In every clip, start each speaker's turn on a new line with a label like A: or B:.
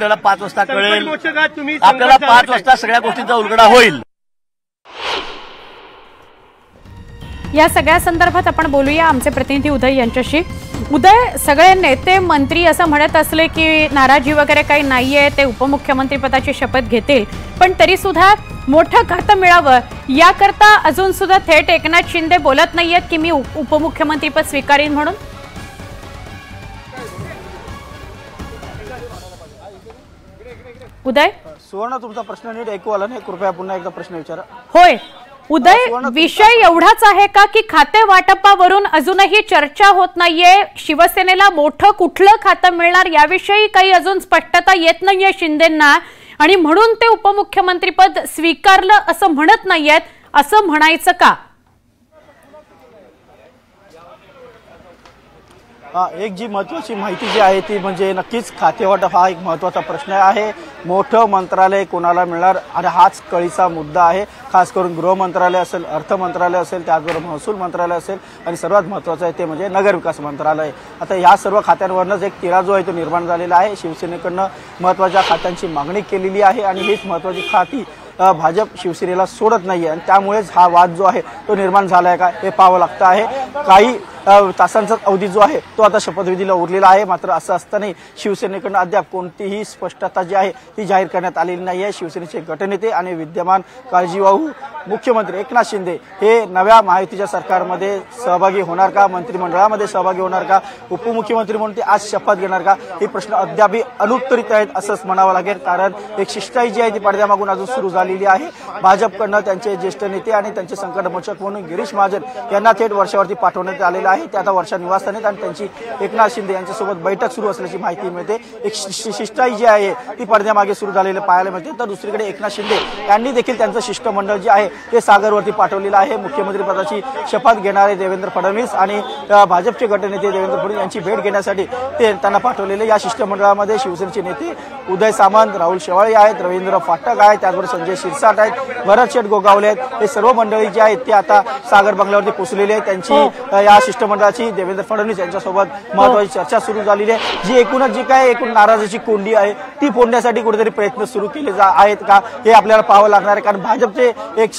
A: आपल्याला 5 वाजता कळेल, आपल्याला 5 वाजता सगळ्या गोष्टींचा उलगडा होईल।
B: या सगळ्या संदर्भात आपण बोलूया आमचे प्रतिनिधी उदय यांच्याशी। उदय, सगळे नेते मंत्री असं म्हणत असले की नाराजी वगैरे काही नाहीये, ते उपमुख्यमंत्री पदाची शपथ घेतील, पण तरी सुद्धा मोठं खातं मिळावं याकरता अजून सुद्धा थेट एकनाथ शिंदे बोलत नाहीयेत की मी उपमुख्यमंत्रीपद स्वीकारीन म्हणून। उदय,
C: सुवर्ण, तुमचा प्रश्न नीट ऐकू आला नाही, कृपया पुन्हा एकदा प्रश्न विचारा।
B: होय उदय, विषय एवढाच आहे का की खाते वाटपावरून अजूनही चर्चा होत नाहीये? शिवसेनेला मोठं कुठलं खातं मिळणार याविषयी काही अजून स्पष्टता येत नाहीये शिंदेंना, आणि म्हणून ते उपमुख्यमंत्रीपद स्वीकारलं असं म्हणत नाहीयेत, असं म्हणायचं का?
C: एक जी महत्त्वाची माहिती जी आहे ती म्हणजे नक्कीच खातेवाटप हा एक महत्त्वाचा प्रश्न आहे। मोठं मंत्रालय कोणाला मिळणार आणि हाच कळीचा मुद्दा आहे। खास करून गृह मंत्रालय असेल, अर्थ मंत्रालय असेल, त्याचबरोबर महसूल मंत्रालय असेल, आणि सर्वात महत्त्वाचं आहे ते म्हणजे नगरविकास मंत्रालय। आता या सर्व खात्यांवरच एक तिढा जो आहे तो निर्माण झालेला आहे। शिवसेनेकडनं महत्त्वाच्या खात्यांची मागणी केलेली आहे आणि हीच महत्त्वाची खाती भाजप शिवसेनेला सोडत नाहीये, आणि त्यामुळेच हा वाद जो आहे तो निर्माण झाला आहे का हे पाहावं लागतं आहे। काही तासांचा अवधी जो आहे तो आता शपथविधीला उरलेला आहे, मात्र असं असतानाही शिवसेनेकडून अद्याप कोणतीही स्पष्टता जी आहे ती जाहीर करण्यात आलेली नाही आहे। शिवसेनेचे गटनेते आणि विद्यमान काळजीवाहू मुख्यमंत्री एकनाथ शिंदे हे नव्या महायुतीच्या सरकारमध्ये सहभागी होणार का, मंत्रिमंडळामध्ये सहभागी होणार का, उपमुख्यमंत्री म्हणून ते आज शपथ घेणार का, हे प्रश्न अद्यापही अनुत्तरित आहेत असंच म्हणावं लागेल। कारण एक शिष्टाई जी आहे ती पडद्यामागून अजून सुरू झालेली आहे। भाजपकडनं त्यांचे ज्येष्ठ नेते आणि त्यांचे संकटमोचक म्हणून गिरीश महाजन यांना थेट वर्षावरती पाठवण्यात आलेलं आहे। ते आता वर्षा निवासस्थानी आणि त्यांची एकनाथ शिंदे यांच्यासोबत बैठक सुरू असल्याची माहिती मिळते। एक शिष्टाई जी आहे ती पडद्यामागे सुरू झालेलं पाहायला मिळते। तर दुसरीकडे एकनाथ शिंदे यांनी देखील त्यांचं शिष्टमंडळ जे आहे ते सागरवरती पाठवलेलं आहे। मुख्यमंत्री पदाची शपथ घेणारे देवेंद्र फडणवीस आणि भाजपचे गटनेते देवेंद्र फडणवीस यांची भेट घेण्यासाठी ते त्यांना पाठवलेले। या शिष्टमंडळामध्ये शिवसेनेचे नेते उदय सामंत, राहुल शेवाळे आहेत, रवींद्र फाटक आहेत, त्याचबरोबर संजय शिरसाट आहेत, भरत शेठ गोगावले आहेत। हे सर्व मंडळी जी आहेत ते आता सागर बंगल्यावरती पोहोचलेले आहेत। त्यांची या शिष्टमंडळाची देवेंद्र फडणवीस यांच्यासोबत महत्त्वाची चर्चा सुरू झालेली आहे। जी एकूणच जी काय एकूण नाराजीची कोंडी आहे ती फोडण्यासाठी कुठेतरी प्रयत्न सुरू केले आहेत का हे आपल्याला पाहावं लागणार आहे। कारण भाजपचे एक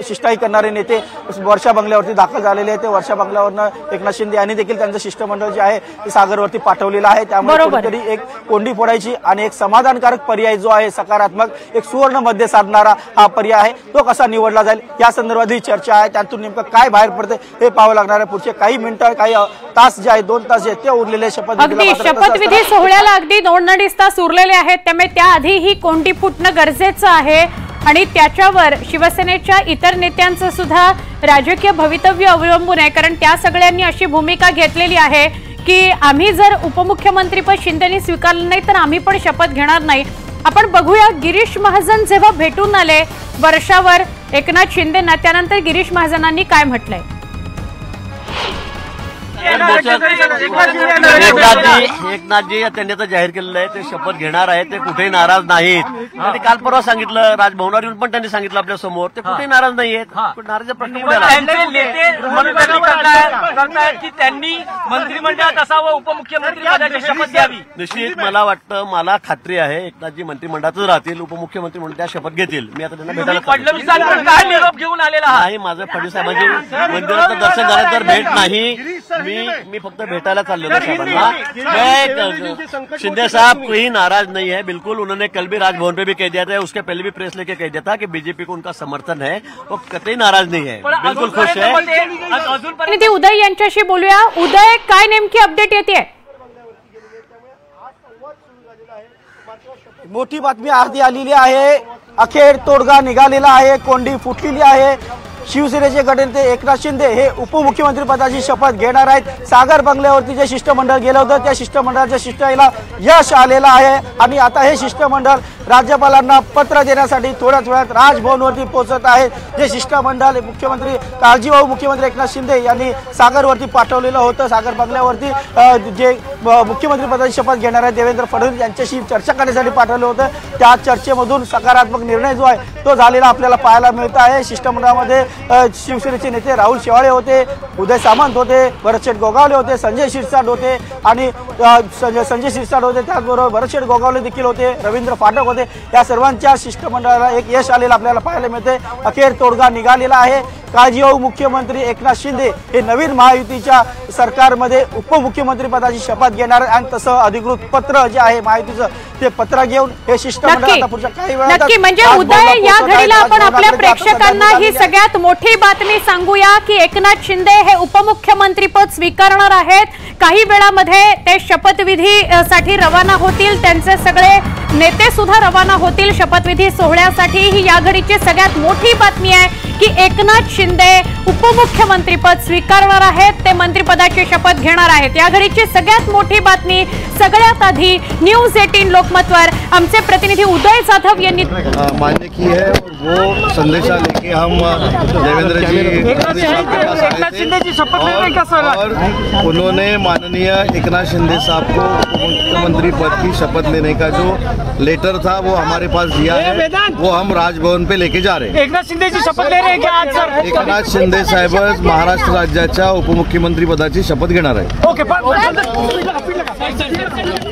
C: शिष्टाई करणारे नेते वर्षा बंगल्यावरती दाखल झालेले आहेत। ते वर्षा बंगल्यावरनं एकनाथ शिंदे यांनी देखील त्यांचं शिष्टमंडळ जे आहे ते सागरवरती पाठवलेलं आहे। त्यामुळे कुठेतरी एक कोंडी फोडायची आणि एक समाधानकारक पर्याय जो आहे, सकारात्मक एक सुवर्ण मध्य साधणारा हा पर्याय आहे, तो कसा निवडला जाईल या संदर्भातली चर्चा आहे। त्यातून नेमकं काय बाहेर पडते हे पाहावं लागणार आहे। पुढचे काही मिनिटं, काही तास जे आहेत, 2 तास जे ते उरलेले
B: शपथविधी सोहळ्याला अगदी 2-2.5 तास उरलेले आहेत, त्यामुळे त्याआधी ही कोंडी फुटणं गरजेचं आहे। आणि त्याच्यावर शिवसेनेच्या इतर नेत्यांचं सुद्धा राजकीय भवितव्य अवलंबून आहे, कारण त्या सगळ्यांनी अशी भूमिका घेतलेली आहे की आम्ही जर उपमुख्यमंत्रीपद शिंदेनी स्वीकारलं नाही तर आम्ही पण शपथ घेणार नाही। आपण बघूया, गिरीश महाजन जेव्हा भेटून आले वर्षावर एकनाथ शिंदेंना, त्यानंतर गिरीश महाजनांनी काय म्हटलंय?
A: एकनाथजी त्यांनी आता जाहीर केलेलं आहे ते शपथ घेणार आहे, ते कुठेही नाराज नाहीत। त्यांनी काल परवा सांगितलं, राजभवनावर येऊन पण त्यांनी सांगितलं आपल्या समोर ते कुठेही नाराज नाहीयेत। नाराज प्रश्न कुठे आला?
D: की त्यांनी मंत्रिमंडळात असावं, उपमुख्यमंत्री पदाची शपथ घ्यावी।
A: निश्चित मला वाटतं, मला खात्री आहे एकनाथजी मंत्रिमंडळातच राहतील, उपमुख्यमंत्री म्हणून त्या शपथ घेतील। मी आता त्यांना भेटायला
D: फडणवीसांकडून काय निरोप घेऊन आलेला
A: नाही, माझं फडणवीस साहेबांची मंदिराचं दर्शन झालं तर भेट नाही, मी फक्त भेटायला चाललेलो साहेबांना। शिंदे साहब कोई नाराज नहीं है, बिल्कुल। उन्होंने कल भी राजभवन पे भी कह दिया था, उसके पहले भी प्रेस लेके कह दिया था कि बीजेपी को उनका समर्थन है, वो कतई नाराज नहीं है, बिल्कुल खुश है।
B: उदय यांच्याशी बोलूया। उदय, काय नेमकी अपडेट येते?
C: मोठी बातमी आरती आलेली आहे, अखेर तोडगा निघालेला आहे, कोंडी फुटलेली आहे। शिवसेनेचे गटनेते एकनाथ शिंदे हे उपमुख्यमंत्री पदाची शपथ घेणार आहेत। सागर बंगल्यावरती जे शिष्टमंडळ गेलं होतं त्या शिष्टमंडळाच्या शिष्टाईला यश आलेलं आहे आणि आता हे शिष्टमंडळ राज्यपालांना पत्र देण्यासाठी थोड्याच वेळात राजभवनवरती पोहोचत आहेत। जे शिष्टमंडळ मुख्यमंत्री काळजीवाहू मुख्यमंत्री एकनाथ शिंदे यांनी सागरवरती पाठवलेलं होतं। सागर बंगल्यावरती जे मुख्यमंत्री पदाची शपथ घेणार आहेत देवेंद्र फडणवीस यांच्याशी चर्चा करण्यासाठी पाठवलं होतं। त्या चर्चेमधून सकारात्मक निर्णय जो आहे तो झालेला आपल्याला पाहायला मिळत आहे। शिष्टमंडळामध्ये शिवसेनेचे नेते राहुल शेवाळे होते, उदय सामंत होते, भरतशेठ गोगावले होते, संजय शिरसाट होते आणि संजय शिरसाट होते, त्याचबरोबर भरतशेठ गोगावले देखील होते, रवींद्र फाटक होते। या सर्वांच्या शिष्टमंडळाला एक यश आलेलं आपल्याला पाहायला मिळते। अखेर तोडगा निघालेला आहे। काळजीवाहू मुख्यमंत्री एकनाथ शिंदे हे नवीन महायुतीच्या सरकारमध्ये उपमुख्यमंत्री पदाची शपथ घेणार आणि तसं अधिकृत पत्र जे आहे महायुतीचं ते पत्र घेऊन हे शिष्टमंडळ आता पुढच्या काही वेळात
B: नक्की म्हणजे उदय या घडीला आपण आपल्या प्रेक्षकांना ही सगळ्यात मोठी बातमी सांगूया की एकनाथ शिंदे हे उपमुख्यमंत्री पद स्वीकारणार आहेत। काही वेळामध्ये ते शपथविधी साठी रवाना होतील, त्यांचे सगळे नेते सुद्धा रवाना होतील शपथविधी सोहळ्यासाठी। ही या घडीची सगळ्यात मोठी बातमी आहे की एकनाथ शिंदे उपमुख्यमंत्री पद स्वीकारणार आहेत, ते मंत्रिपदाची शपथ घेणार आहेत। या घडीची सगळ्यात मोठी बातमी सगळ्यात आधी न्यूज 18 लोकमतवर आमचे प्रतिनिधी उदय जाधव यांनी
E: मान्य की है। वो संदेशा लेके हम देवेंद्र जी और उन्होंने माननीय एकनाथ शिंदे साहब को उपमुख्यमंत्री पद की शपथ लेने का जो लेटर था वो हमारे पास दिया है, वो हम राजभवन पे लेके जा रहे हैं।
D: एकनाथ शिंदे जी शपथ ले रहे हैं क्या आज सर?
E: एकनाथ शिंदे साहेब महाराष्ट्र राज्याच्या उपमुख्यमंत्री पदाची शपथ घेणार आहे।
D: ओके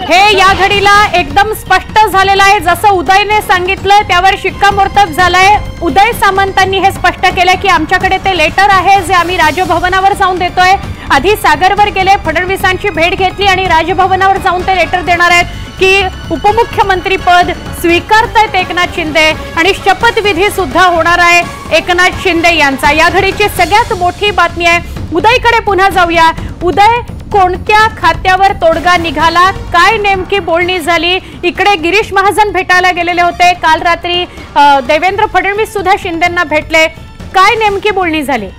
B: हे या घडीला एकदम स्पष्ट झालेलं आहे। जसं उदयने सांगितलं त्यावर शिक्कामोर्तब झालंय। उदय सामंतांनी हे स्पष्ट केलं की आमच्याकडे ते लेटर आहे जे आम्ही राजभवनावर जाऊन देतोय। आधी सागरवर गेले, फडणवीसांची भेट घेतली आणि राजभवनावर जाऊन ते लेटर देणार आहेत की उपमुख्यमंत्री पद स्वीकारतायत एकनाथ शिंदे आणि शपथविधी सुद्धा होणार आहे एकनाथ शिंदे यांचा। या घडीची सगळ्यात मोठी बातमी आहे। उदयकडे पुन्हा जाऊया। उदय, कोणत्या खात्यावर तोडगा निघाला, काय नेमकी बोलणी झाली? इकडे गिरीश महाजन भेटायला गेलेले होते, काल रात्री देवेंद्र फडणवीस सुद्धा शिंदेंना भेटले, काय नेमकी बोलणी झाली?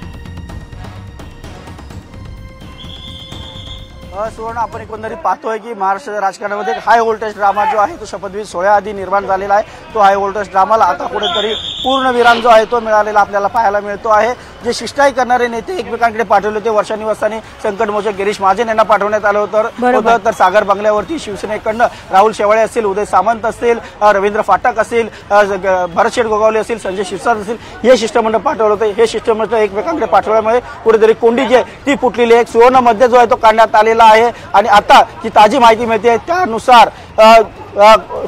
C: सुवर्ण, आपण एकंदरीत पाहतोय की महाराष्ट्राच्या राजकारणामध्ये हाय व्होल्टेज ड्रामा जो आहे तो शपथविधी सोहळ्याआधी निर्माण झालेला आहे। तो हाय व्होल्टेज ड्रामाला आता कुठेतरी पूर्णविराम जो आहे तो मिळालेला आपल्याला पाहायला मिळतो आहे। जे शिष्टाई करणारे नेते एकमेकांकडे पाठवले होते, वर्षा निवासाने संकटमोचक गिरीश महाजन यांना पाठवण्यात आलं होतं। तर सागर बंगल्यावरती शिवसेनेकडनं राहुल शेवाळे असतील, उदय सामंत असतील, रवींद्र फाटक असतील, भरतशेठ गोगावले असतील, संजय शिरसाट असतील, हे शिष्टमंडळ पाठवलं होतं। हे शिष्टमंडळ एकमेकांकडे पाठवल्यामुळे कुठेतरी कोंडी जी आहे ती फुटलेली आहे। सुवर्ण मध्ये जो आहे तो काढण्यात आलेला आहे आणि आता जी ताजी माहिती मिळते त्यानुसार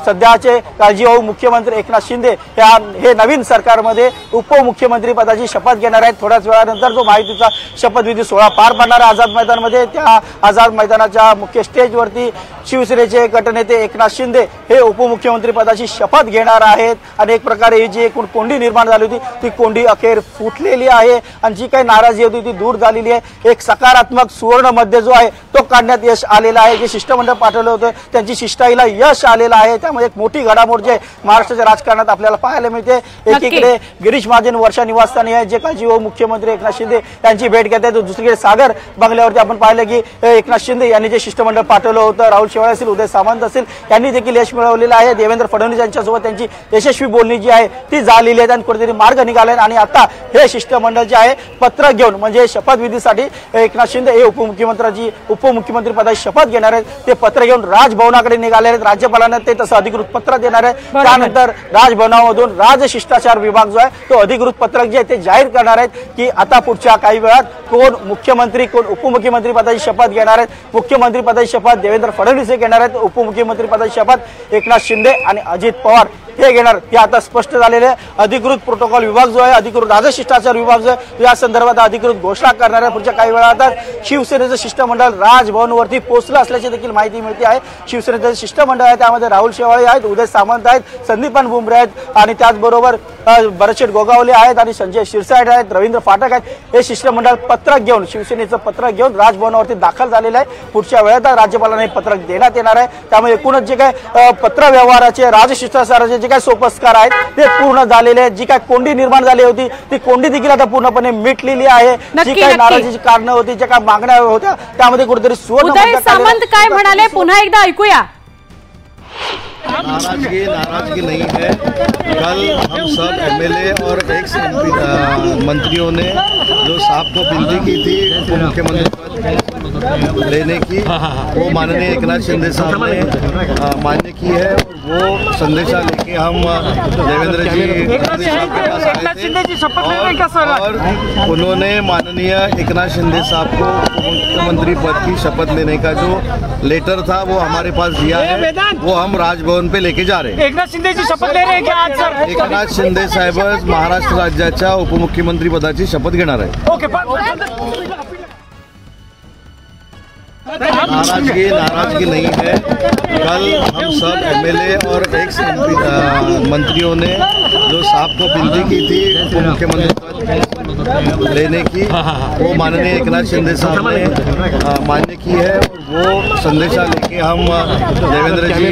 C: सध्याचे काळजीवाहू मुख्यमंत्री एकनाथ शिंदे हे नवीन सरकारमध्ये उपमुख्यमंत्री पदाची शपथ घेणार आहेत। थोड्याच वेळानंतर जो महायुतीचा शपथविधी सोहळा पार पडणार आहे आझाद मैदानमध्ये, त्या आझाद मैदानाच्या मुख्य स्टेजवरती शिवसेनेचे गटनेते एकनाथ शिंदे हे उपमुख्यमंत्री पदाची शपथ घेणार आहेत। आणि एक प्रकारे ही जी एकूण कोंडी निर्माण झाली होती ती कोंडी अखेर फुटलेली आहे आणि जी काही नाराजी होती ती दूर झालेली आहे। एक सकारात्मक सुवर्ण मध्ये जो आहे तो काढण्यात यश आलेला आहे। जे शिष्टमंडळ पाठवलं होतं त्यांची शिष्टाईला यश आलेलं आहे। त्यामुळे एक मोठी घडामोड जे महाराष्ट्राच्या राजकारणात आपल्याला पाहायला मिळते। एकीकडे गिरीश महाजन वर्षा निवासस्थानी आहे जे काळजीवाहू मुख्यमंत्री एकनाथ शिंदे यांची भेट घेत आहेत, दुसरीकडे सागर बंगल्यावरती आपण पाहिलं की एकनाथ शिंदे यांनी जे शिष्टमंडळ पाठवलं होतं, राहुल शेवाळे असतील, उदय सामंत असतील, यांनी देखील यश मिळवलेलं आहे। देवेंद्र फडणवीस यांच्यासोबत त्यांची यशस्वी बोलणी जी आहे ती झालेली आहे आणि कुठेतरी मार्ग निघाला आहे। आणि आता हे शिष्टमंडळ जे आहे पत्र घेऊन म्हणजे शपथविधीसाठी एकनाथ शिंदे हे उपमुख्यमंत्री पदाची शपथ घेणार आहेत, ते पत्र घेऊन राजभवनाकडे निघाले आहेत। राज्यपालांना ते तसं अधिकृत पत्र देणार आहे। त्यानंतर राजभवनामधून राजशिष्टाचार विभाग जो आहे तो अधिकृत पत्रक जे आहे ते जाहीर करणार आहेत की आता पुढच्या काही वेळात कोण मुख्यमंत्री कोण उपमुख्यमंत्री पदाची शपथ घेणार आहेत। मुख्यमंत्री पदाची शपथ देवेंद्र फडणवीस हे घेणार आहेत, उपमुख्यमंत्री पदाची शपथ एकनाथ शिंदे आणि अजित पवार हे घेणार। हे आता स्पष्ट झालेले अधिकृत प्रोटोकॉल विभाग जो आहे, अधिकृत राजशिष्टाचार विभाग जो आहे या संदर्भात अधिकृत घोषणा करणार आहे। पुढच्या काही वेळात शिवसेनेचं शिष्टमंडळ राजभवनवरती पोहोचलं असल्याची देखील माहिती मिळते आहे। शिवसेनेचं शिष्टमंडळ आहे त्यामध्ये राहुल शेवाळे आहेत, उदय सामंत आहेत, संदीपान भुमरे आहेत आणि त्याचबरोबर भरतशेठ गोगावले आहेत आणि संजय शिरसाट आहेत, रवींद्र फाटक आहेत। हे शिष्टमंडळ पत्रक घेऊन शिवसेनेचं पत्रक घेऊन राजभवनावरती दाखल झालेलं आहे। पुढच्या वेळात राज्यपालांना हे पत्रक देण्यात येणार आहे। त्यामुळे एकूणच जे काय पत्र व्यवहाराचे राजशिष्टाचाराचे जे काय सोपस्कार आहेत ते पूर्ण झालेले आहेत। जी काय कोंडी निर्माण झाली होती ती कोंडी देखील आता पूर्णपणे मिटलेली आहे। जी काही नाराजीची कारणं होती, ज्या काही मागण्या होत्या त्यामध्ये कुठेतरी सुवर्ण
B: उदय सामंत काय म्हणाले पुन्हा एकदा ऐकूया।
E: नाराजगी नहीं है। कल हम सब एमएलए और एक्स मंत्रियों ने जो साहब को विनती की थी उप मुख्यमंत्री लेने की, वो माननीय एकनाथ शिंदे साहब ने मान्य की है। वो संदेशा लेके हम देवेंद्र जी साहब के पास आए थे और उन्होंने माननीय एकनाथ शिंदे साहब को उप मुख्यमंत्री पद की शपथ लेने का जो लेटर था वो हमारे पास दिया है, वो हम राजभवन पे लेके जा रहे हैं।
D: एकनाथ शिंदेची शपथ ले रहे क्या आज सर?
E: एकनाथ शिंदे साहेब महाराष्ट्र राज्याच्या उपमुख्यमंत्री पदाची शपथ घेणार आहे।
D: ओके,
E: नाराजगी नहीं है। कल हम सब एमएलए और एक्स मंत्रियों ने जो साहब को विनती की थी उप मुख्यमंत्री पद लेने की, वो माननीय एकनाथ शिंदे साहब ने मान्य की है। वो संदेशा लेके हम देवेंद्र जी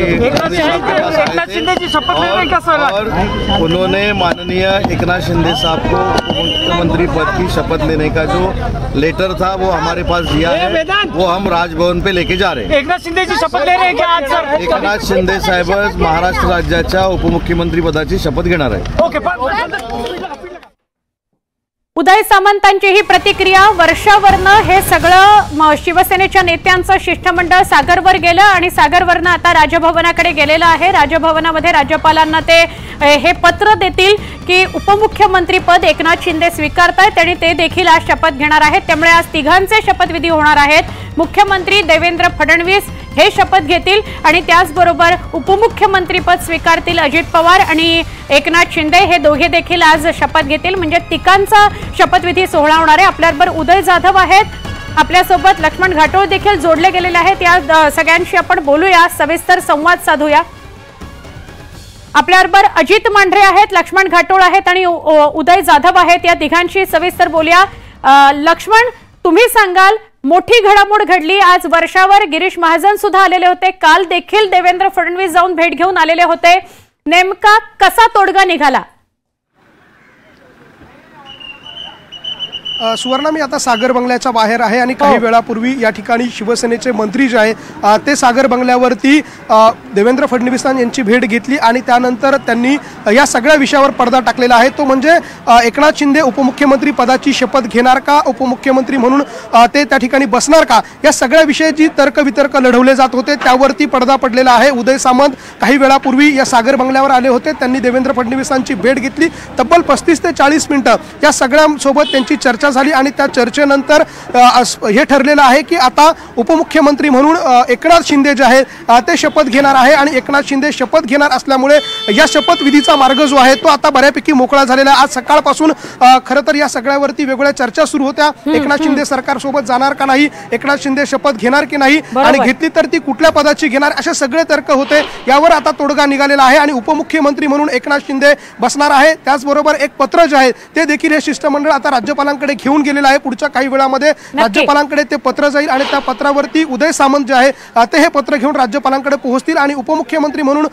E: साहब के पास आए थे और उन्होंने माननीय एकनाथ शिंदे साहब को उप मुख्यमंत्री पद की शपथ लेने का जो लेटर था वो हमारे पास दिया है, वो हम राजभवन पे लेके जा रहे हैं।
D: एकनाथ शिंदेची शपथ ले रहे क्या आज सर?
E: एकनाथ शिंदे साहेब महाराष्ट्र राज्याच्या उपमुख्यमंत्री पदाची शपथ घेणार आहे।
D: ओके,
B: उदय सामंतांची ही प्रतिक्रिया। वर्षावरनं हे सगळं शिवसेनेच्या नेत्यांचं शिष्टमंडळ सागरवर गेलं आणि सागरवरनं आता राजभवनाकडे गेलेलं आहे। राजभवनामध्ये राज्यपालांना ते हे पत्र देतील की उपमुख्यमंत्री पद एकनाथ शिंदे स्वीकारतायत आणि ते देखील आज शपथ घेणार आहेत। त्यामुळे आज तिघांचे शपथविधी होणार आहेत। मुख्यमंत्री देवेंद्र फडणवीस हे शपथ घेतील आणि त्याचबरोबर उपमुख्यमंत्री पद स्वीकारतील अजित पवार आणि एकनाथ शिंदे हे दोघे देखील आज शपथ घेतील। म्हणजे तिघांचा शपथविधी सोहळा होणार आहे। आपल्याबरोबर उदय जाधव आहेत, आपल्यासोबत लक्ष्मण घाटोळ देखील जोडले गेलेले आहेत। या सगळ्यांशी आपण बोलूया, सविस्तर संवाद साधूया। आपल्याबरोबर अजित मांढरे आहेत, लक्ष्मण घाटोळ आहेत आणि उदय जाधव आहेत। या तिघांशी सविस्तर बोलूया। लक्ष्मण, तुम्ही सांगाल, मोठी घडामोड घडली आज वर्षावर। गिरीश महाजन सुद्धा आलेले होते, काल देखील देवेंद्र फडणवीस जाऊन भेट घेऊन आलेले होते। नेमका कसा तोडगा निघाला?
F: सुवर्णा, मी आता सागर बंगल्याच्या बाहेर आहे आणि काही वेळापूर्वी या ठिकाणी शिवसेनेचे मंत्री जे आहे ते सागर बंगल्यावरती देवेंद्र फडणवीस यांची भेट घेतली आणि त्यानंतर त्यांनी या सगळ्या विषयावर पडदा टाकलेला आहे। तो म्हणजे एकनाथ शिंदे उपमुख्यमंत्री पदाची शपथ घेणार का, उपमुख्यमंत्री म्हणून ते त्या ठिकाणी बसणार का, या सगळ्या विषयाची तर्कवितर्क लढवले जात होते, त्यावरती पडदा पडलेला आहे। उदय सामंत काही वेळापूर्वी या सागर बंगल्यावर आले होते, त्यांनी देवेंद्र फडणवीसांची भेट घेतली। तब्बल 35 ते 40 मिनिटं या सगळ्यांसोबत त्यांची चर्चा झाली आणि त्या चर्चेनंतर हे ठरलेलं आहे की आता उपमुख्यमंत्री म्हणून एकनाथ शिंदे जे आहेत ते शपथ घेणार आहे आणि एकनाथ शिंदे शपथ घेणार असल्यामुळे या शपथविधीचा मार्ग जो आहे तो आता बऱ्यापैकी मोकळा झालेला आहे। आज सकाळपासून खरं तर या सगळ्यावरती वेगवेगळ्या चर्चा सुरू होत्या। एकनाथ शिंदे सरकार सोबत जाणार का नाही, एकनाथ शिंदे शपथ घेणार की नाही आणि घेतली तर ती कुठल्या पदाची घेणार, असे सगळे तर्क होते। यावर आता तोडगा निघालेला आहे आणि उपमुख्यमंत्री म्हणून एकनाथ शिंदे बसणार आहे। त्याचबरोबर एक पत्र जे आहे ते देखील हे शिष्टमंडळ आता राज्यपालांकडे घेऊन गेलेला आहे। पुढच्या काही वेळामध्ये राज्यपालांकडे ते पत्र जाईल आणि त्या पत्रावरती उदय सामंत जे आहे ते हे पत्र घेऊन राज्यपालांकडे पोहोचतील आणि उपमुख्यमंत्री म्हणून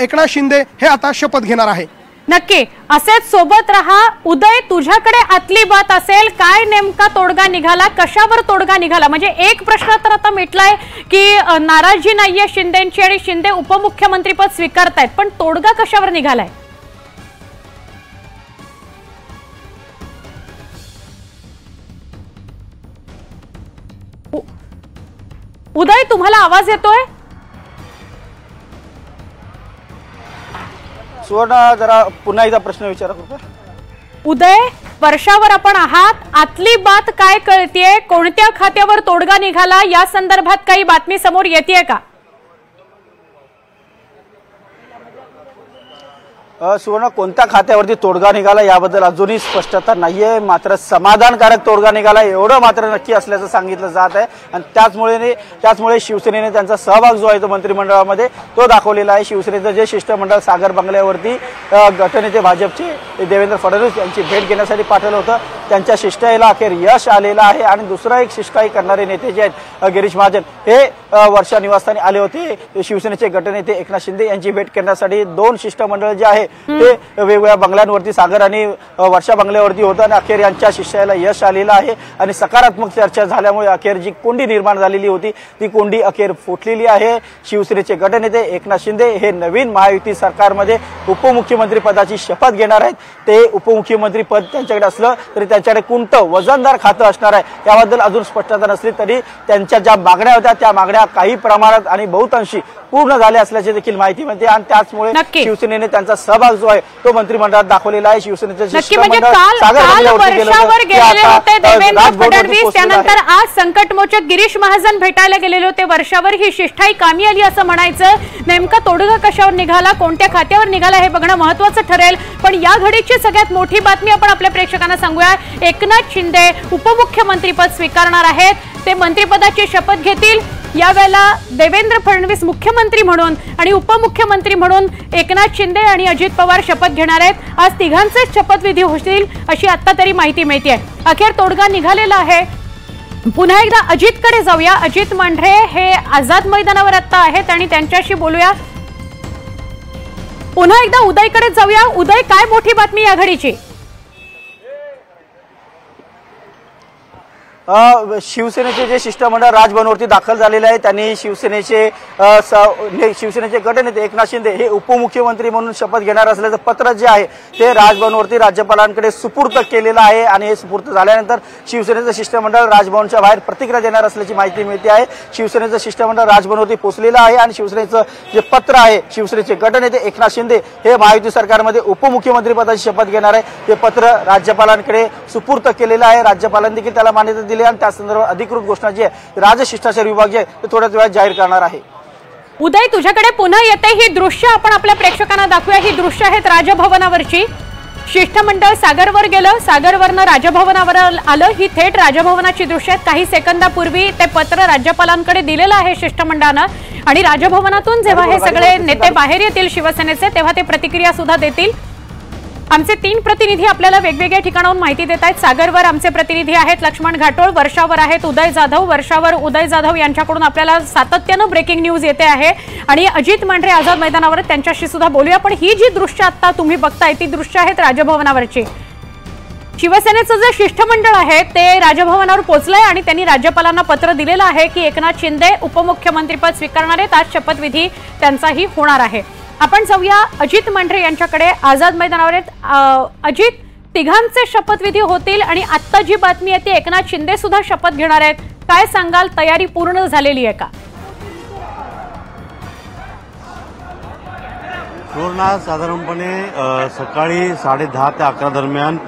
F: एकनाथ शिंदे हे आता शपथ घेणार आहे।
B: नक्की असेच सोबत रहा। उदय, तुझ्याकडे आतली बात असेल, काय नेमका तोडगा निघाला, कशावर तोडगा निघाला? म्हणजे एक प्रश्न तर आता मिटलाय की नाराजी नाहीये शिंदेंची आणि शिंदे उपमुख्यमंत्री पद स्वीकारतायत, पण तोडगा कशावर निघालाय? उदय, तुम्हाला आवाज येतोय?
C: सुवर्ण, जरा पुन्हा एकदा प्रश्न विचारा कृपया।
B: उदय, वर्षावर आपण आहात, आतली बात काय कळतीये? कोणत्या खात्यावर तोडगा निघाला, या संदर्भात काही बातमी समोर येतेय का?
C: सुवर्ण, कोणत्या खात्यावरती तोडगा निघाला याबद्दल अजूनही स्पष्टता नाहीये, मात्र समाधानकारक तोडगा निघाला एवढं मात्र नक्की असल्याचं सांगितलं जात आहे आणि त्याचमुळे शिवसेनेने त्यांचा सहभाग जो आहे तो मंत्रिमंडळामध्ये तो दाखवलेला आहे। शिवसेनेचं जे शिष्टमंडळ सागर बंगल्यावरती गटनेते भाजपचे देवेंद्र फडणवीस यांची भेट घेण्यासाठी पाठवलं होतं त्यांच्या शिष्टाईला अखेर यश आलेलं आहे। आणि दुसरा एक शिष्टाई करणारे नेते जे आहेत गिरीश महाजन हे वर्षा निवासस्थानी आले होते। शिवसेनेचे गटनेते एकनाथ शिंदे यांची भेट करण्यासाठी 2 शिष्टमंडळ जे आहे ते वेगवेगळ्या बंगल्यांवरती सागर आणि वर्षा बंगल्यावरती होतं आणि अखेर यांच्या शिष्टाईला यश आलेलं आहे आणि सकारात्मक चर्चा झाल्यामुळे अखेर जी कोंडी निर्माण झालेली होती ती कोंडी अखेर फुटलेली आहे। शिवसेनेचे गटनेते एकनाथ शिंदे हे नवीन महायुती सरकारमध्ये उपमुख्यमंत्री पदाची शपथ घेणार आहेत। ते उपमुख्यमंत्री पद त्यांच्याकडे असलं तरी त्यांच्याकडे कोणतं वजनदार खातं असणार आहे याबद्दल अजून स्पष्टता नसली तरी त्यांच्या ज्या मागण्या होत्या त्या मागण्या काही प्रमाणात आणि बहुतांशी पूर्ण झाल्या असल्याची देखील माहिती मिळते आणि त्याचमुळे शिवसेनेने त्यांचा सहभाग जो आहे तो मंत्रिमंडळात दाखवलेला आहे। शिवसेनेचे
B: देवेंद्र फडणवीस त्यानंतर आज संकटमोचक गिरीश महाजन भेटायला गेलेले होते। वर्षावर ही शिष्टाई कामी आली असं म्हणायचं। नेमका तोडगा कशावर निघाला, कोणत्या खात्यावर निघाला हे बघणं महत्त्वाचं ठरेल। पण या घडीची सगळ्यात मोठी बातमी आपण आपल्या प्रेक्षकांना सांगूया। एकनाथ शिंदे उपमुख्यमंत्रीपद स्वीकारणार आहेत। ते मंत्रिपदाची शपथ घेतील। यावेळेला देवेंद्र फडणवीस मुख्यमंत्री म्हणून आणि उपमुख्यमंत्री म्हणून एकनाथ शिंदे आणि अजित पवार शपथ घेणार आहेत। आज तिघांचे शपथविधी होतील अशी आता तरी माहिती मिळते। अखेर तोडगा निघालेला आहे। पुन्हा एकदा अजितकडे जाऊया। अजित मांढरे हे आझाद मैदानावर आता आहेत आणि त्यांच्याशी बोलूया। पुन्हा एकदा उदयकडे जाऊया। उदय, काय मोठी बातमी या घडीची?
C: शिवसेनेचे जे शिष्टमंडळ राजभवनावरती दाखल झालेले आहे त्यांनी शिवसेनेचे गटनेते एकनाथ शिंदे हे उपमुख्यमंत्री म्हणून शपथ घेणार असल्याचं पत्र जे आहे ते राजभवनावरती राज्यपालांकडे सुपूर्द केलेलं आहे आणि हे सुपूर्द झाल्यानंतर शिवसेनेचं शिष्टमंडळ राजभवनच्या बाहेर प्रतिक्रिया देणार असल्याची माहिती मिळते आहे। शिवसेनेचं शिष्टमंडळ राजभवनावरती पोहोचलेलं आहे आणि शिवसेनेचं जे पत्र आहे शिवसेनेचे गटनेते एकनाथ शिंदे हे महायुती सरकारमध्ये उपमुख्यमंत्री पदाची शपथ घेणार आहे ते पत्र राज्यपालांकडे सुपूर्द केलेलं आहे। राज्यपालांनी देखील त्याला मान्यता दिली आणि त्या संदर्भात अधिकृत घोषणा जी आहे राजशिष्टाचार विभाग जे आहे ते थोड्याच वेळात जाहीर करणार आहे।
B: उदय, तुझ्याकडे पुन्हा येते ही दृश्य आपण आपल्या प्रेक्षकांना दाखवूया। ही दृश्य आहेत राजभवनावरची। शिष्टमंडळ सागरवर गेलं, सागरवरनं राजभवनावर आलं। ही थेट राजभवनाची दृश्य आहेत। काही सेकंदापूर्वी ते पत्र राज्यपालांकडे दिलेलं आहे शिष्टमंडळानं आणि राजभवनातून जेव्हा हे सगळे नेते बाहेर येतील शिवसेनेचे तेव्हा ते प्रतिक्रिया सुद्धा देतील। आमचे 3 प्रतिनिधी आपल्याला वेगवेगळ्या ठिकाणाहून माहिती देत आहेत। सागरवर आमचे प्रतिनिधी आहेत लक्ष्मण घाटोळ, वर्षावर आहेत उदय जाधव। वर्षावर उदय जाधव यांच्याकडून आपल्याला सातत्यानं ब्रेकिंग न्यूज येते आहे आणि अजित मांढरे आझाद मैदानावर त्यांच्याशी सुद्धा बोलूया। पण ही जी दृश्य आता तुम्ही बघताय ती दृश्य आहेत राजभवनावरची। शिवसेनेचं जे शिष्टमंडळ आहे ते राजभवनावर पोहोचलंय आणि त्यांनी राज्यपालांना पत्र दिलेलं आहे की एकनाथ शिंदे उपमुख्यमंत्रीपद स्वीकारणार आहेत। आज शपथविधी त्यांचाही होणार आहे। आपण जाऊया अजित मांढरे यांच्याकडे। आझाद मैदानावर आहेत अजित, तिघांचे शपथविधी होतील आणि आता जी बातमी आहे ती एकनाथ शिंदे सुद्धा शपथ घेणार आहेत। काय सांगाल, तयारी पूर्ण झालेली आहे का?
G: पूर्ण साधारणपणे सकाळी 10:30 ते 11 दरम्यान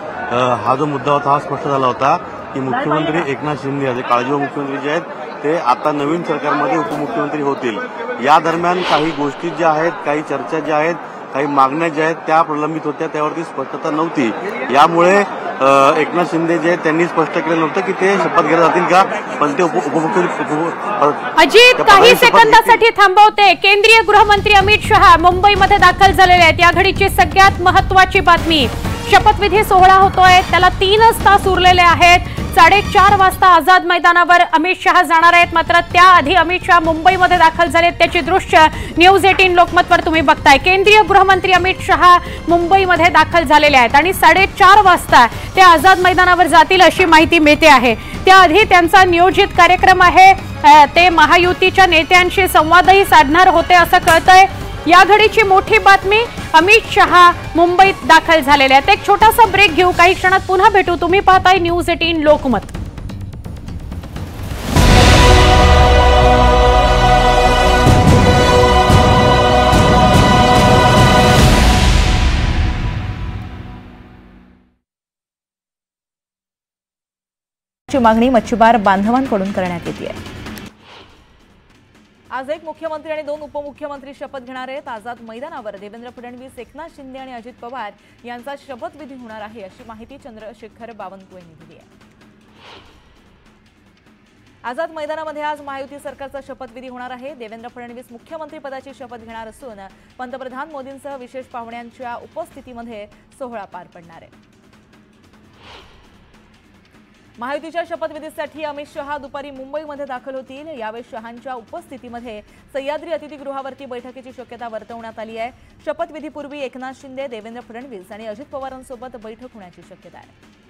G: हा जो मुद्दा होता हा स्पष्ट झाला होता की मुख्यमंत्री एकनाथ शिंदे जे काळजीवाहू मुख्यमंत्री जे आहेत ते आता नवीन सरकारमध्ये उपमुख्यमंत्री होतील। या दरम्यान काही गोष्टी ज्या आहेत, काही चर्चा ज्या आहेत, काही मागण्या ज्या आहेत त्या प्रलंबित होत्या, त्यावरती स्पष्टता नव्हती। यामुळे एकनाथ शिंदे जे त्यांनी स्पष्ट केलं नव्हतं की ते शपथ घ्यायला जातील का, पण ते उपमुख्यमंत्री।
B: अजित, काही सेकंदासाठी थांबवते। केंद्रीय गृहमंत्री अमित शहा मुंबईमध्ये दाखल झालेले आहेत। या घडीची सगळ्यात महत्त्वाची बातमी, शपथविधी सोहळा होतोय, त्याला 3 तास उरलेले आहेत। 4:30 वाजता आझाद मैदानावर अमित शहा जाणार आहेत। मात्र त्याआधी अमित शहा मुंबईमध्ये दाखल झालेत, त्याची दृश्य न्यूज 18 लोकमतवर तुम्ही बघताय। केंद्रीय गृहमंत्री अमित शहा मुंबईमध्ये दाखल झालेले आहेत आणि 4:30 वाजता ते आझाद मैदानावर जातील अशी माहिती मिळते आहे। त्याआधी त्यांचा नियोजित कार्यक्रम आहे, ते महायुतीच्या नेत्यांशी संवादही साधणार होते असं कळतंय। या घडीची मोठी बातमी, अमित शहा मुंबईत दाखल झालेले आहेत। एक छोटासा ब्रेक घेऊ, काही क्षणात पुन्हा भेटू। तुम्ही पाहताय न्यूज 18 लोकमत।
H: ची मागणी मच्छीमार बांधवांकडून करण्यात येते आहे। आज एक मुख्यमंत्री आणि 2 उपमुख्यमंत्री शपथ घेणार आहेत। आझाद मैदानावर देवेंद्र फडणवीस, एकनाथ शिंदे आणि अजित पवार यांचा शपथविधी होणार आहे अशी माहिती चंद्रशेखर बावनकुळे यांनी दिली आहे। आझाद मैदानामध्ये आज महायुती सरकारचा शपथविधी होणार आहे। देवेंद्र फडणवीस मुख्यमंत्री पदाची शपथ घेणार असून पंतप्रधान मोदींसह विशेष पाहुण्यांच्या उपस्थितीमध्ये सोहळा पार पडणार आहे। महायुतीच्या शपथविधीसाठी अमित शहा दुपारी मुंबईमध्ये दाखल होतील। यावेळी शहांच्या उपस्थितीमध्ये सह्याद्री अतिथीगृहावरती बैठकीची शक्यता वर्तवण्यात आली आहे। शपथविधीपूर्वी एकनाथ शिंदे, देवेंद्र फडणवीस आणि अजित पवारांसोबत बैठक होण्याची शक्यता आहे।